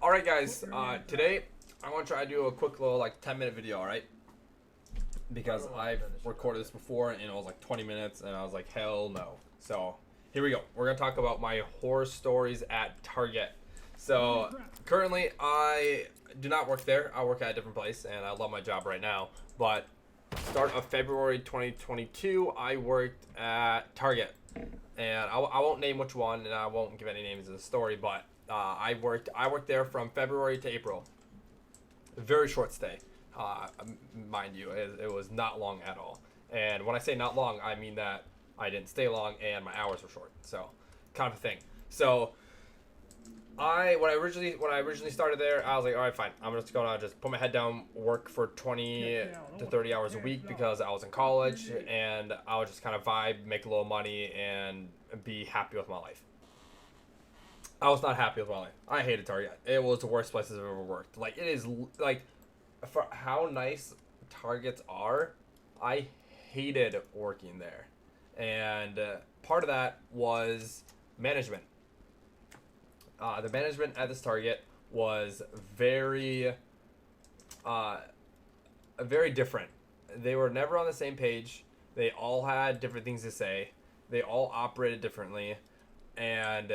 Alright guys, today I want to try to do a quick little 10-minute video, alright? Because I've recorded this before and it was like 20 minutes and I was like, hell no. So here we go. We're going to talk about my horror stories at Target. So currently I do not work there. I work at a different place and I love my job right now. But start of February 2022, I worked at Target. And I won't name which one and I won't give any names in the story, but I worked there from February to April. A very short stay, mind you. It was not long at all. And when I say not long, I mean that I didn't stay long and my hours were short. So, kind of a thing. So, when I originally started there, I was like, all right, fine. I'm just gonna just put my head down, work for 20 to 30 hours a week because I was in college, and I would just kind of vibe, make a little money, and be happy with my life. I was not happy with my life. I hated Target. It was the worst places I've ever worked. Like, it is, like, for how nice Targets are, I hated working there. And part of that was management. The management at this Target was very different. They were never on the same page. They all had different things to say. They all operated differently. And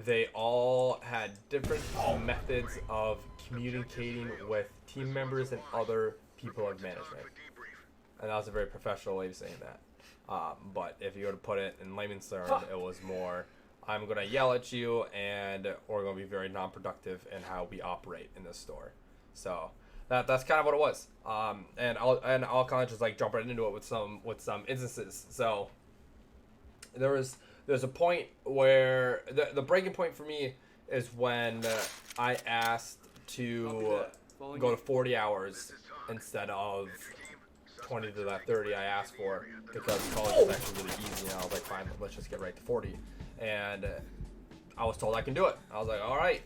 they all had different methods of communicating with team members and other people of management. And that was a very professional way of saying that. But if you were to put it in layman's terms, it was more, I'm going to yell at you and we're going to be very non-productive in how we operate in this store. So that's kind of what it was. And I'll kind of just like jump right into it with some instances. So there's a point where the breaking point for me is when I asked to go to 40 hours instead of 20 to that 30 I asked for, because college was actually really easy and I was like, fine, let's just get right to 40. And I was told I can do it. I was like, all right,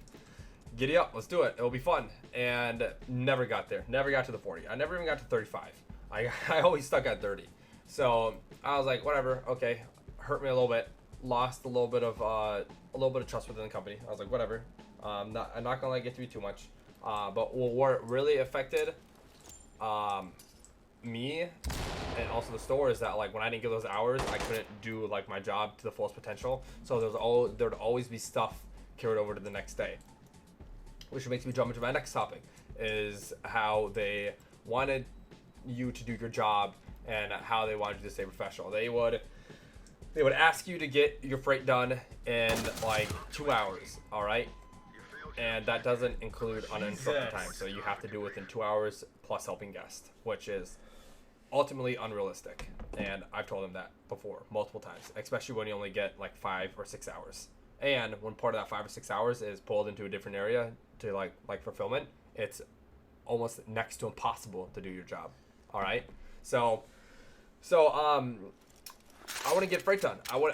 giddy up, let's do it. It'll be fun. And never got there. Never got to the 40. I never even got to 35. I always stuck at 30. So I was like, whatever, okay, hurt me a little bit. Lost a little bit of trust within the company. I was like, whatever. I'm not gonna like it to be too much. But what really affected me and also the store is that like when I didn't get those hours, I couldn't do like my job to the fullest potential. So there would always be stuff carried over to the next day, which makes me jump into my next topic, is how they wanted you to do your job and how they wanted you to stay professional. They would ask you to get your freight done in like 2 hours, all right? And that doesn't include uninterrupted time. So you have to do it within 2 hours plus helping guests, which is ultimately unrealistic. And I've told them that before, multiple times, especially when you only get like 5 or 6 hours. And when part of that 5 or 6 hours is pulled into a different area to like fulfillment, it's almost next to impossible to do your job, all right? So I wouldn't get freight done. I would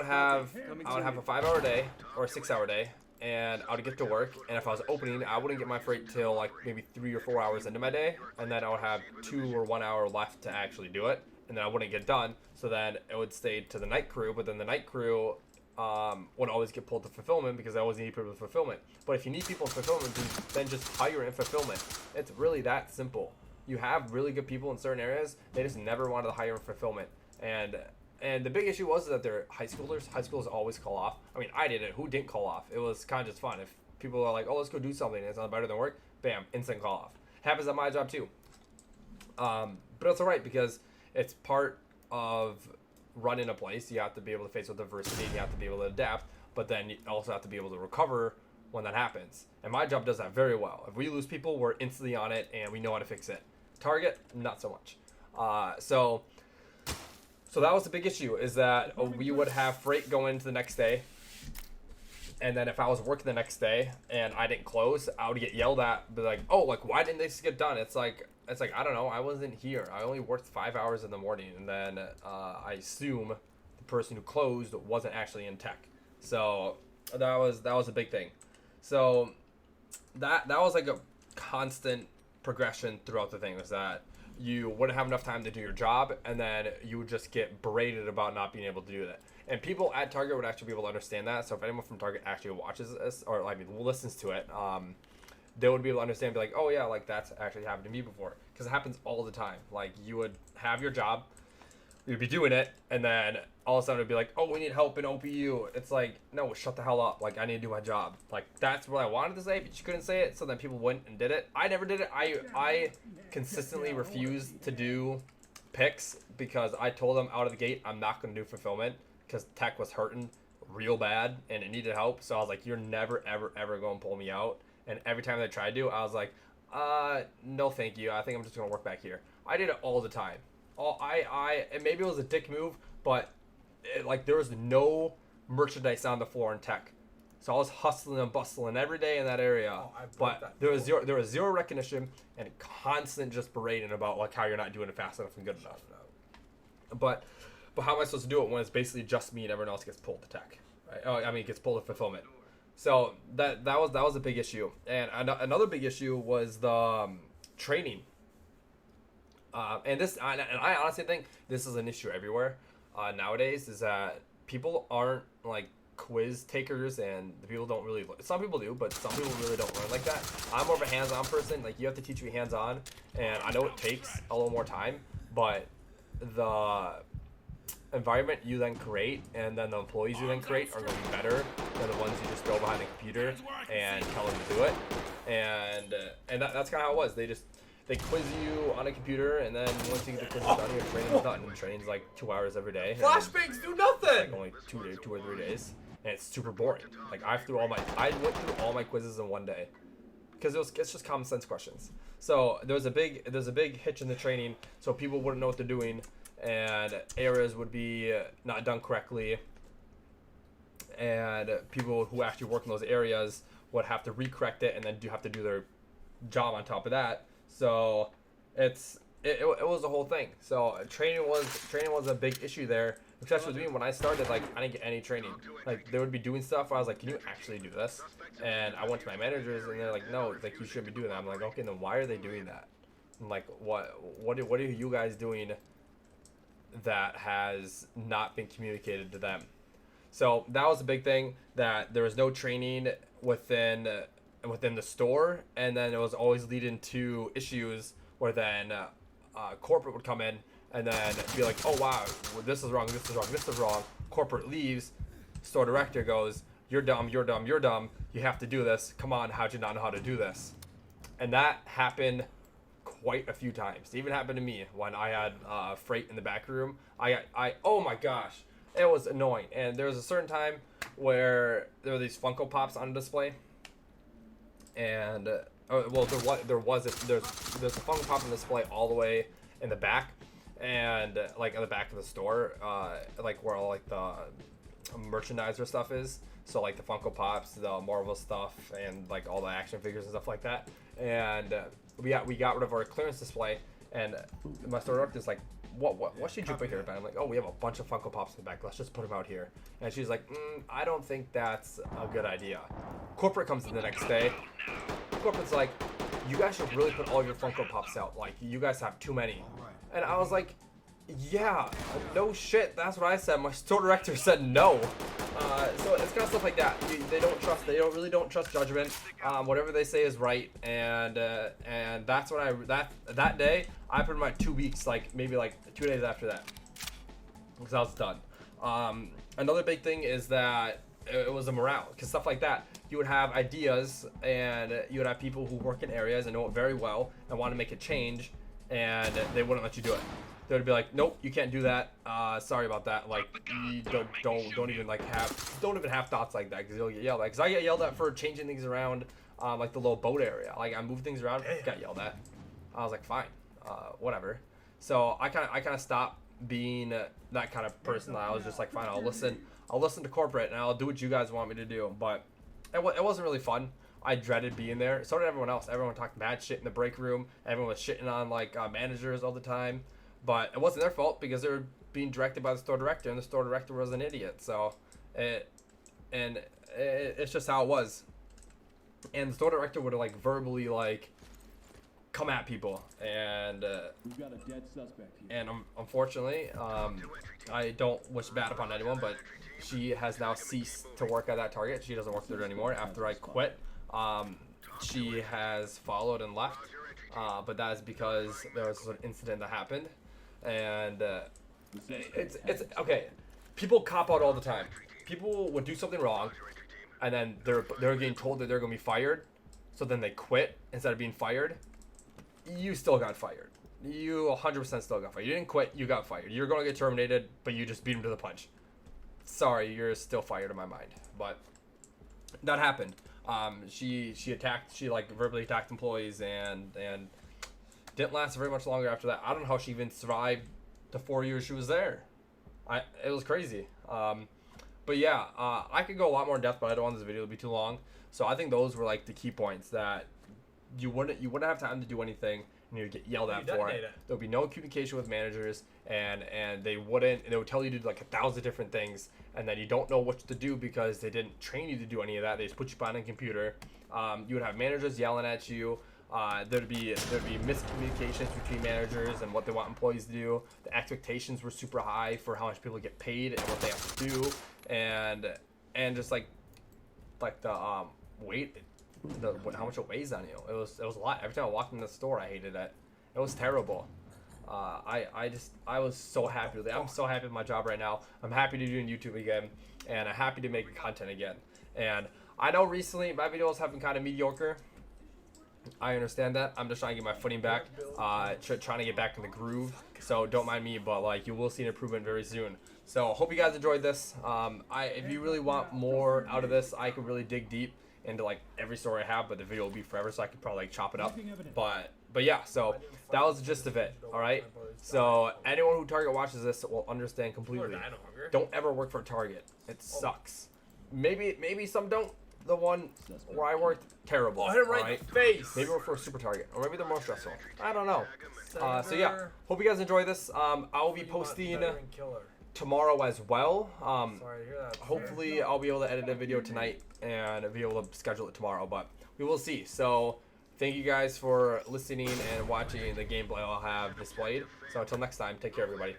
have a 5-hour day or a 6-hour day, and I would get to work. And if I was opening, I wouldn't get my freight till like maybe 3 or 4 hours into my day, and then I would have 2 or 1 hour left to actually do it, and then I wouldn't get done. So then it would stay to the night crew, but then the night crew would always get pulled to fulfillment because I always need people in fulfillment. But if you need people in fulfillment, then just hire in fulfillment. It's really that simple. You have really good people in certain areas. They just never wanted to hire in fulfillment, and the big issue was that they're high schoolers. High schoolers always call off. I mean, I did it. Who didn't call off? It was kind of just fun. If people are like, oh, let's go do something, and it's not better than work, bam, instant call off. Happens at my job too. But it's all right because it's part of running a place. You have to be able to face with adversity. You have to be able to adapt. But then you also have to be able to recover when that happens. And my job does that very well. If we lose people, we're instantly on it, and we know how to fix it. Target, not so much. So that was the big issue, is that we would have freight go into the next day. And then if I was working the next day and I didn't close, I would get yelled at, be like, oh, like, why didn't this get done? It's like, I don't know. I wasn't here. I only worked 5 hours in the morning. And then I assume the person who closed wasn't actually in tech. So that was a big thing. So that was like a constant progression throughout the thing, was that you wouldn't have enough time to do your job, and then you would just get berated about not being able to do that. And people at Target would actually be able to understand that. So if anyone from Target actually watches this or listens to it, they would be able to understand, be like, oh yeah, like that's actually happened to me before, because it happens all the time. Like you would have your job, you'd be doing it, and then all of a sudden it'd be like, oh, we need help in OPU. It's like, no, shut the hell up. Like I need to do my job. Like that's what I wanted to say, but you couldn't say it, so then people went and did it. I never did it. I consistently refused to do picks because I told them out of the gate I'm not going to do fulfillment because tech was hurting real bad and it needed help. So I was like, you're never, ever, ever going to pull me out. And every time they tried to, I was like, no, thank you. I think I'm just going to work back here. I did it all the time. And maybe it was a dick move, but there was no merchandise on the floor in tech. So I was hustling and bustling every day in that area, but there was zero recognition and constant just berating about like how you're not doing it fast enough and good enough. But how am I supposed to do it when it's basically just me and everyone else gets pulled to tech? Right? Oh, I mean, gets pulled to fulfillment. So that was a big issue, and another big issue was the training. And I honestly think this is an issue everywhere nowadays. Is that people aren't like quiz takers, and the people don't really. Some people do, but some people really don't learn like that. I'm more of a hands-on person. Like you have to teach me hands-on, and I know it takes a little more time, but the environment you then create and then the employees you then create are going to be better than the ones you just go behind the computer and tell them to do it. And that's kind of how it was. They quiz you on a computer, and then once you get the quiz done, your training's done. And training's like 2 hours every day. Flashbangs do nothing. Like only 2 or 3 days, and it's super boring. Like I went through all my quizzes in one day, because it's just common sense questions. So there's a big hitch in the training, so people wouldn't know what they're doing, and areas would be not done correctly, and people who actually work in those areas would have to recorrect it and then have to do their job on top of that. So it was the whole thing. So training was a big issue there, especially with me when I started. Like I didn't get any training. Like they would be doing stuff. I was like, can you actually do this? And I went to my managers, and they're like, no, like you shouldn't be doing that. I'm like, okay, then why are they doing that? I'm like, what are you guys doing that has not been communicated to them? So that was a big thing, that there was no training within the store, and then it was always leading to issues where then corporate would come in and then be like, oh wow, well, this is wrong, this is wrong. Corporate leaves, store director goes, you're dumb, you have to do this, come on, how'd you not know how to do this? And that happened quite a few times. It even happened to me when I had freight in the back room. Oh my gosh, it was annoying. And there was a certain time where there were these Funko Pops on display, and there's a Funko Pop on display all the way in the back, and like in the back of the store, like where all like the merchandiser stuff is. So like the Funko Pops, the Marvel stuff, and like all the action figures and stuff like that. And we got rid of our clearance display, and my store director's like, what should you put here? I'm like, oh, we have a bunch of Funko Pops in the back. Let's just put them out here. And she's like, I don't think that's a good idea. Corporate comes in the next day. Corporate's like, you guys should really put all your Funko Pops out. Like, you guys have too many. And I was like, yeah, no shit. That's what I said. My store director said no. So it's kind of stuff like that. They really don't trust judgment. Whatever they say is right, and that's what that day I put in my 2 weeks, like maybe like 2 days after that, because I was done. Another big thing is that it was a morale, because stuff like that, you would have ideas, and you would have people who work in areas and know it very well and want to make a change, and they wouldn't let you do it. They would be like, nope, you can't do that. Sorry about that. Like, you don't even have thoughts like that, because you'll get yelled at. Because I get yelled at for changing things around, like the little boat area. Like I moved things around, got yelled at. I was like, fine, whatever. So I kind of stopped being that kind of person. I was just like, fine, I'll listen to corporate, and I'll do what you guys want me to do. But it wasn't really fun. I dreaded being there. So did everyone else. Everyone talked bad shit in the break room. Everyone was shitting on like managers all the time. But it wasn't their fault, because they were being directed by the store director, and the store director was an idiot. So it's just how it was. And the store director would like verbally like come at people, and We've got a dead suspect here. and unfortunately, I don't wish bad upon anyone, but she has now ceased to work at that Target. She doesn't work there anymore after I quit. She has followed and left, but that is because there was an incident that happened, and it's okay. People cop out all the time. People would do something wrong, and then they're getting told that they're gonna be fired, so then they quit instead of being fired. You still got fired. You 100% still got fired. You didn't quit. You got fired. You're gonna get terminated, but you just beat him to the punch. Sorry, you're still fired in my mind. But that happened. She like verbally attacked employees and didn't last very much longer after that. I don't know how she even survived the 4 years she was there. It was crazy. But yeah, I could go a lot more in depth, but I don't want this video to be too long. So I think those were like the key points that you wouldn't have time to do anything and you'd get yelled at for it. There would be no communication with managers, and they would tell you to do like 1,000 different things, and then you don't know what to do because they didn't train you to do any of that. They just put you behind a computer. You would have managers yelling at you. There'd be miscommunications between managers and what they want employees to do. The expectations were super high for how much people get paid and what they have to do, and just like the weight, how much it weighs on you. It was a lot. Every time I walked in the store, I hated it. It was terrible. I was so happy with it. I'm so happy with my job right now. I'm happy to do YouTube again, and I'm happy to make content again. And I know recently my videos have been kind of mediocre. I understand that. I'm just trying to get my footing back, trying to get back in the groove. So don't mind me, but like you will see an improvement very soon. So hope you guys enjoyed this. If you really want more out of this, I could really dig deep into like every story I have, but the video will be forever, so I could probably like chop it up. But yeah, so that was the gist of it. All right. So anyone who Target watches this will understand completely. Don't ever work for Target. It sucks. Maybe some don't. The one where I worked, terrible. Oh, hit him right in the face. Maybe work for a super Target, or maybe they're more stressful. I don't know. So yeah, hope you guys enjoy this. I will be posting tomorrow as well. Sorry to hear that. Hopefully I'll be able to edit a video tonight and be able to schedule it tomorrow, but we will see. So thank you guys for listening and watching the gameplay I'll have displayed. So until next time, take care everybody.